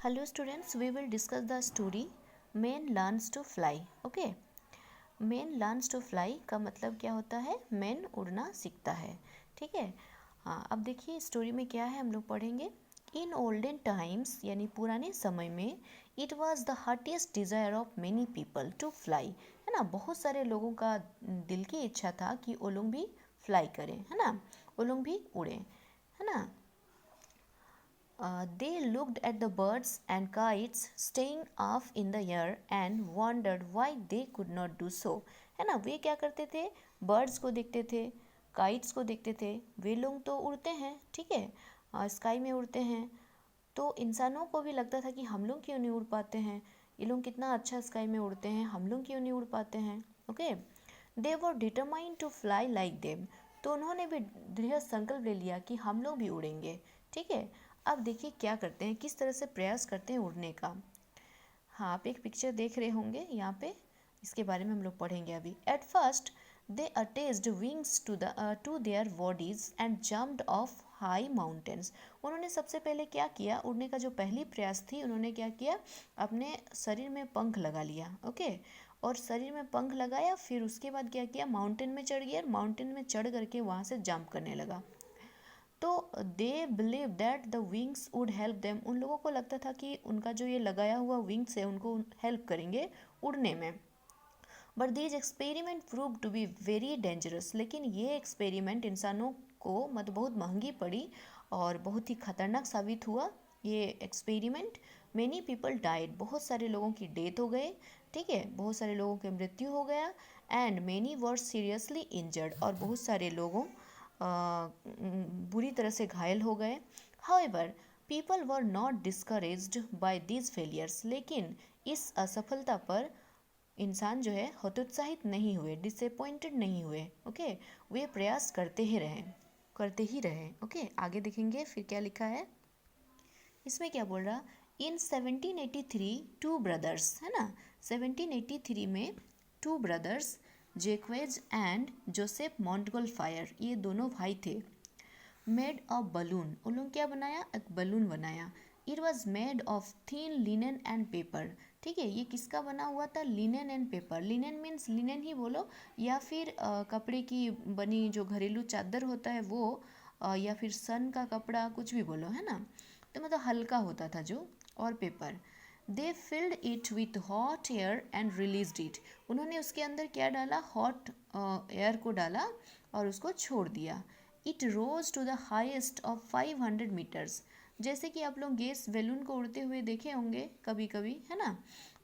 Hello students, we will discuss the story Man learns to fly. Okay, Man learns to fly का मतलब क्या होता है? Man उड़ना सीखता है. ठीक है. हाँ, अब देखिए स्टोरी में क्या है हम लोग पढ़ेंगे. इन ओल्डन टाइम्स यानी पुराने समय में it was the heartiest desire of many people to fly. है ना, बहुत सारे लोगों का दिल की इच्छा था कि वो लोग भी फ्लाई करें, है ना, वो लोग भी उड़ें, है ना. They looked at the birds and kites staying off in the air and wondered why they could not do so. है ना, वे क्या करते थे? बर्ड्स को देखते थे, काइट्स को देखते थे. वे लोग तो उड़ते हैं, ठीक है, स्काई में उड़ते हैं. तो इंसानों को भी लगता था कि हम लोग क्यों नहीं उड़ पाते हैं, ये लोग कितना अच्छा स्काई में उड़ते हैं, हम लोग क्यों नहीं उड़ पाते हैं. Okay, they were determined to fly like them. तो उन्होंने भी दृढ़ संकल्प ले लिया कि हम लोग भी उड़ेंगे. ठीक है. अब देखिए क्या करते हैं, किस तरह से प्रयास करते हैं उड़ने का. हाँ, आप एक पिक्चर देख रहे होंगे यहाँ पे, इसके बारे में हम लोग पढ़ेंगे अभी. At first they attached wings to their bodies and jumped off high mountains. उन्होंने सबसे पहले क्या किया, उड़ने का जो पहली प्रयास थी, उन्होंने क्या किया, अपने शरीर में पंख लगा लिया. ओके, और शरीर में पंख लगाया, फिर उसके बाद क्या किया, माउंटेन में चढ़ गया. माउंटेन में चढ़ करके वहाँ से जंप करने लगा. तो they believe that the wings would help them. उन लोगों को लगता था कि उनका जो ये लगाया हुआ विंग्स है उनको हेल्प करेंगे उड़ने में. But these experiment prove to be very dangerous. लेकिन ये एक्सपेरिमेंट इंसानों को मतलब बहुत महंगी पड़ी और बहुत ही खतरनाक साबित हुआ ये एक्सपेरिमेंट. Many people died. बहुत सारे लोगों की डेथ हो गए. ठीक है, बहुत सारे लोगों की मृत्यु हो गया. And many were seriously injured. और बहुत सारे लोगों बुरी तरह से घायल हो गए. However people were not discouraged by these failures. लेकिन इस असफलता पर इंसान जो है हतोत्साहित नहीं हुए, डिसअपॉइंटेड नहीं हुए. ओके, वे प्रयास करते ही रहे, करते ही रहे. ओके, आगे देखेंगे फिर क्या लिखा है. इसमें क्या बोल रहा, इन 1783 टू ब्रदर्स, है ना, 1783 में टू ब्रदर्स जैक्वेज एंड जोसेफ मॉन्टगोल्फायर, ये दोनों भाई थे, मेड अ बलून. उन लोग क्या बनाया, एक बलून बनाया. It was made of thin linen and paper. ठीक है, ये किसका बना हुआ था, linen and paper. Linen means linen ही बोलो, या फिर कपड़े की बनी जो घरेलू चादर होता है वो, या फिर सन का कपड़ा, कुछ भी बोलो, है ना. तो मतलब हल्का होता था जो. और paper. They filled it with hot air and release it. उन्होंने उसके अंदर क्या डाला, हॉट एयर को डाला और उसको छोड़ दिया. It rose to the highest of 500 metres. जैसे कि आप लोग गैस बैलून को उड़ते हुए देखे होंगे कभी कभी, है ना.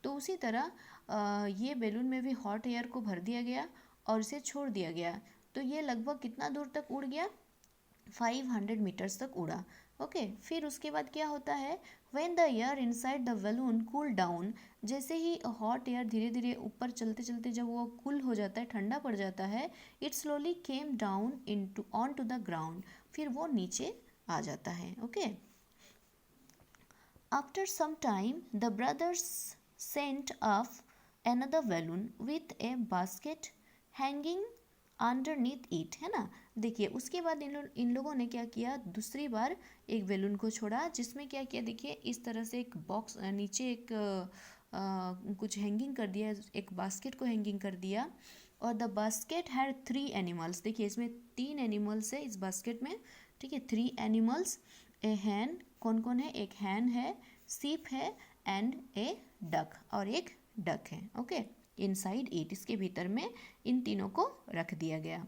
तो उसी तरह ये बैलून में भी हॉट एयर को भर दिया गया और इसे छोड़ दिया गया. तो ये लगभग कितना दूर तक उड़ गया, 500 मीटर्स तक उड़ा. ओके, फिर उसके बाद क्या होता है, when the air inside the balloon cool down. जैसे ही हॉट एयर धीरे धीरे ऊपर चलते चलते जब वो कूल हो जाता है, ठंडा पड़ जाता है, it slowly came down into on to the ground. फिर वो नीचे आ जाता है. Okay, after some time the brothers sent of another balloon with a basket hanging underneath it, है ना. देखिए उसके बाद इन लोगों ने क्या किया, दूसरी बार एक बैलून को छोड़ा, जिसमें क्या किया, देखिए इस तरह से एक बॉक्स नीचे एक कुछ हैंगिंग कर दिया, एक बास्केट को हैंगिंग कर दिया. और द बास्केट हैड 3 एनिमल्स. देखिए इसमें 3 एनिमल्स है इस बास्केट में. ठीक है, 3 एनिमल्स. ए हैन, कौन कौन है, एक हैन है, सीप है एंड ए डक, और एक डक है. ओके, इनसाइड इट, इसके भीतर में इन तीनों को रख दिया गया.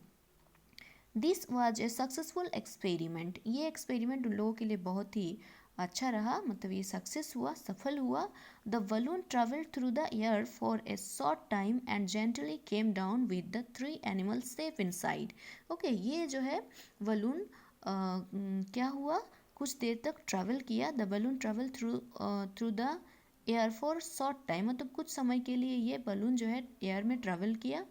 This was a successful experiment. ये एक्सपेरिमेंट उन लोगों के लिए बहुत ही अच्छा रहा, मतलब ये सक्सेस हुआ, सफल हुआ. The balloon travelled through the air for a short time and gently came down with the 3 animals safe inside. Okay, ये जो है बलून क्या हुआ, कुछ देर तक ट्रैवल किया. The balloon travel through the air for short time, मतलब कुछ समय के लिए ये बलून जो है एयर में ट्रैवल किया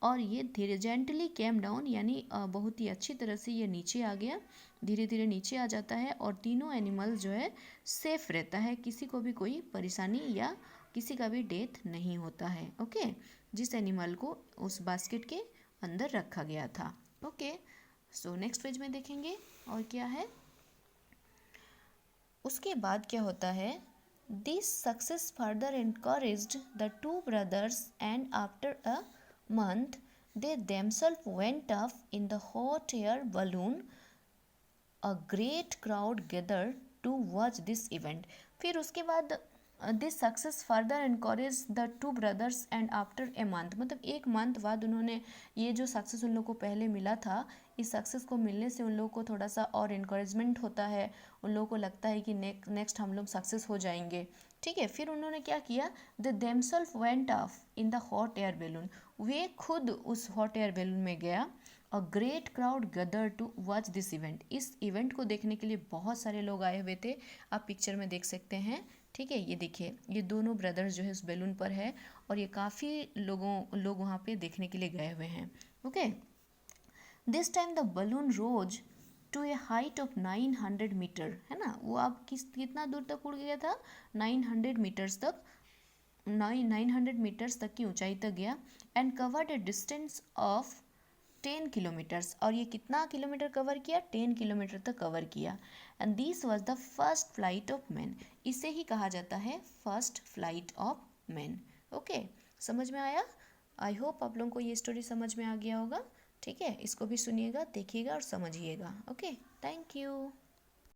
और ये धीरे जेंटली केम डाउन, यानी बहुत ही अच्छी तरह से ये नीचे आ गया, धीरे धीरे नीचे आ जाता है. और तीनों एनिमल जो है सेफ रहता है, किसी को भी कोई परेशानी या किसी का भी डेथ नहीं होता है. ओके, जिस एनिमल को उस बास्केट के अंदर रखा गया था. ओके, सो नेक्स्ट पेज में देखेंगे और क्या है. उसके बाद क्या होता है, This success further encouraged the two brothers, and after a month, they themselves went up in the hot air balloon. A great crowd gathered to watch this event. फिर उसके बाद this success further encourage the two brothers and after a month, मतलब एक month बाद उन्होंने ये जो success उन लोगों को पहले मिला था, इस सक्सेस को मिलने से उन लोगों को थोड़ा सा और इनकरेजमेंट होता है, उन लोगों को लगता है कि नेक्स्ट हम लोग सक्सेस हो जाएंगे। ठीक है, फिर उन्होंने क्या किया, the themselves went off in the hot air balloon, वे खुद उस हॉट एयर बैलून में गया। A great crowd gather to watch this event, इस इवेंट को देखने के लिए बहुत सारे लोग आए हुए थे, आप पिक्चर में देख सकते हैं। ठीक है, ये देखिए, ये दोनों ब्रदर्स जो है उस बैलून पर है, और ये काफ़ी लोग वहाँ पे देखने के लिए गए हुए हैं। Okay, this time the balloon rose to a height of 900 metre, है ना, वो अब कितना दूर तक उड़ गया था, 900 मीटर्स तक, 900 मीटर्स तक की ऊंचाई तक गया, and covered A distance of 10 kilometres, और ये कितना किलोमीटर कवर किया, 10 किलोमीटर तक कवर किया। And this was the first flight of man, इसे ही कहा जाता है first flight of man. Okay, समझ में आया? आई होप आप लोगों को ये स्टोरी समझ में आ गया होगा। ठीक है, इसको भी सुनिएगा, देखिएगा और समझिएगा। Okay, thank you.